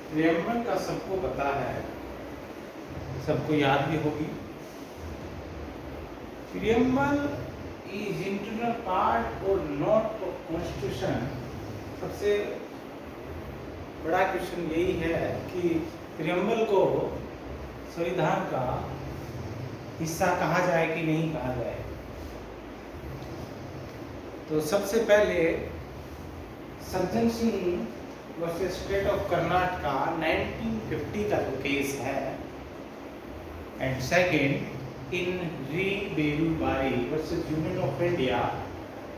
Preamble का सबको पता है, सबको याद भी होगी। प्रियम्बल इज इंटरनल पार्ट और नॉट ऑफ कॉन्स्टिट्यूशन। सबसे बड़ा क्वेश्चन यही है कि प्रियम्बल को संविधान का हिस्सा कहा जाए कि नहीं कहा जाए। तो सबसे पहले Sajjan Singh versus state of Karnataka 1950 का जो केस है, एंड सेकंड इन री Berubari versus union of India,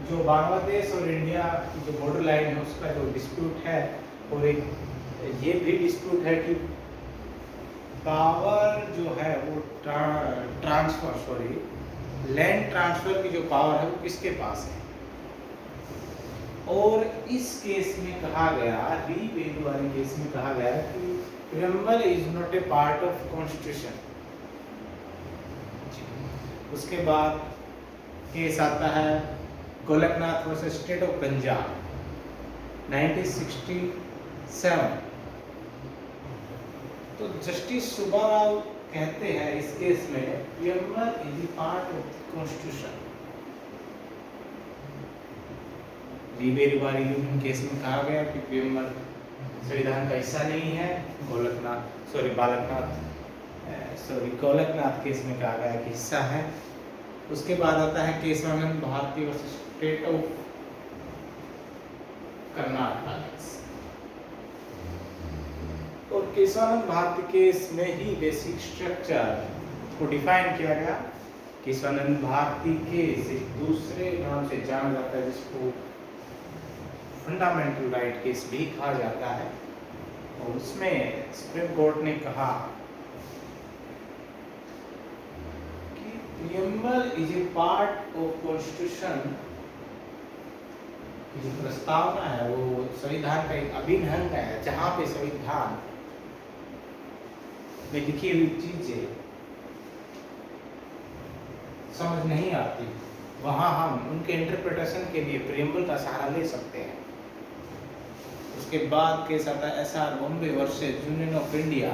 जो बांग्लादेश और इंडिया की जो बॉर्डर लाइन है उसका जो डिस्प्यूट है, और एक ये भी डिस्प्यूट है कि पावर जो है वो लैंड ट्रांसफर की जो पावर है वो किसके पास है। और इस केस में कहा गया, री बेरुबारी केस में कहा गया कि preamble is not a part of constitution. उसके बाद केस आता है Golaknath versus state of Punjab 1967। तो जस्टिस सुब्बाराव कहते हैं इस केस में preamble is a part of the constitution. री बेरुबारी यूनियन केस में कहा गया कि प्रियम्बल संविधान का हिस्सा नहीं है। गोलकनाथ केस में कहा गया कि हिस्सा है। उसके बाद आता है Keshavananda Bharati versus state of Karnataka case. और केशवानंद भारती केस में ही बेसिक स्ट्रक्चर को डिफाइन किया गया। केशवानंद भारती केस एक दूसरे नाम से जाना जाता है जिसको फंडामेंटल राइट केस भी कहा जाता है। और उसमें सुप्रीम कोर्ट ने कहा कि preamble is a part of constitution की जो प्रस्तावना है वो संविधान का एक अभिन्न अंग है। जहां पे संविधान में लिखी हुई चीजें समझ नहीं आती, वहां हम उनके इंटरप्रिटेशन के लिए प्रियम्बल का सहारा ले सकते हैं। उसके बाद केस आता है SR Bommai versus union of India,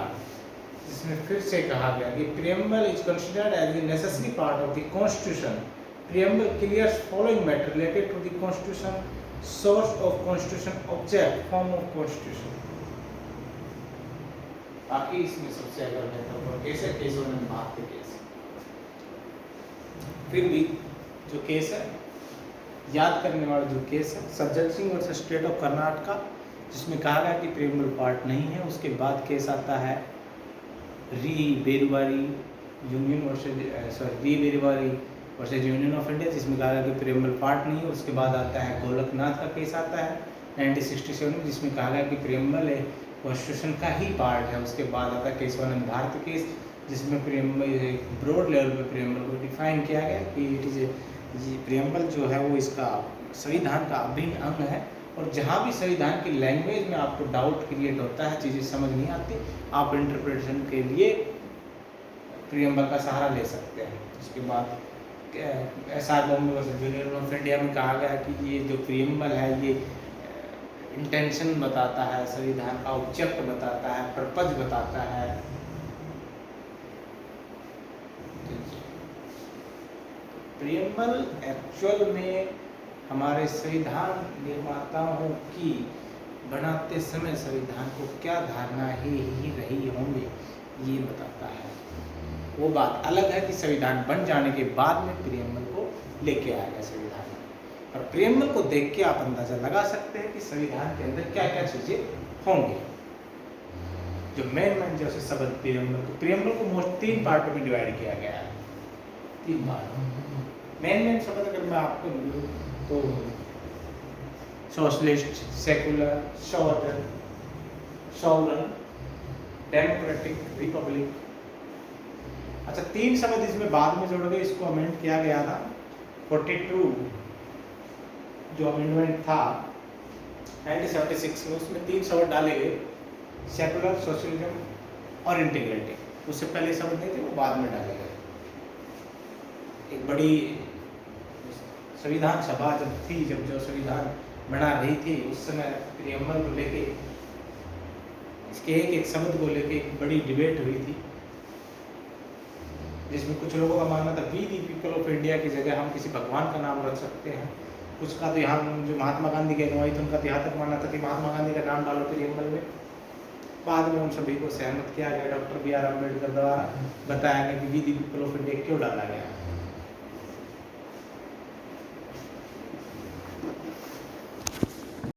जिसमें फिर से कहा गया कि preamble is considered as a necessary part of the constitution. Preamble clears following matter related to the constitution, source of constitution, object, form of constitution. बाकी इसमें सबसे अगर महत्वपूर्ण केस है केशवानंद भारती केस। फिर भी जो केस है याद करने वाला जो केस है Sajjan Singh versus state of Karnataka, जिसमें कहा गया कि प्रियम्बल पार्ट नहीं है। उसके बाद केस आता है री Berubari versus union of India, जिसमें कहा गया कि प्रियम्बल पार्ट नहीं है। उसके बाद आता है गोलकनाथ का केस आता है 1967 में, जिसमें कहा गया कि प्रियम्बल कॉन्स्टिट्यूशन का ही पार्ट है। उसके बाद आता है केशवानंद भारती केस, जिसमें प्रियम्बल ब्रॉड लेवल पे प्रियम्बल को डिफाइन किया गया कि इट इज प्रियम्बल जो है वो इसका संविधान का अभिन्न अंग है। और जहाँ भी संविधान की लैंग्वेज में आपको डाउट क्रिएट होता है, चीज़ें समझ नहीं आती, आप इंटरप्रिटेशन के लिए प्रियम्बल का सहारा ले सकते हैं। उसके बाद SR Bommai versus union of India में कहा गया कि ये जो प्रियम्बल है ये इंटेंशन बताता है, संविधान का ऑब्जेक्ट बताता है, पर्पज बताता है। प्रियम्बल एक्चुअल में हमारे संविधान निर्माताओं की बनाते समय संविधान को क्या धारणा ही रही होंगे ये बताता है। वो बात अलग है कि संविधान बन जाने के बाद में प्रियम्बल को लेके आएगा संविधान में। और प्रियम्बल को देख के आप अंदाजा लगा सकते हैं कि संविधान के अंदर क्या क्या चीजें होंगी। जो मेन जैसे शब्द प्रियम्बल को मोस्ट 3 पार्टों में डिवाइड किया गया है। 3 पार्ट मेन शब्द अगर मैं आपको बोलूं तो socialist, secular, sovereign, democratic, Republic. अच्छा 3 शब्द इसमें बाद में जोड़ गए, इसको अमेंड किया गया था 42 जो अमेंडमेंट था 1976 में, उसमें 3 शब्द डाले गए, सेकुलर, सोशलिज्म और इंटीग्रिटी। उससे पहले शब्द नहीं थे, वो बाद में डाले गए। एक बड़ी संविधान सभा जब थी, जब जो संविधान बना रही थी, उस समय प्रियम्बल को लेके इसके एक शब्द को लेकर एक बड़ी डिबेट हुई थी, जिसमें कुछ लोगों का मानना था we the people of India की जगह हम किसी भगवान का नाम रख सकते हैं। कुछ का तो यहाँ जो महात्मा गांधी के अनुयायी थे उनका तो यहाँ तक मानना था कि महात्मा गांधी का नाम डालो प्रियम्बल में। बाद में उन सभी को सहमत किया गया, डॉक्टर BR अम्बेडकर द्वारा बताया गया कि we the people of India क्यों डाला गया।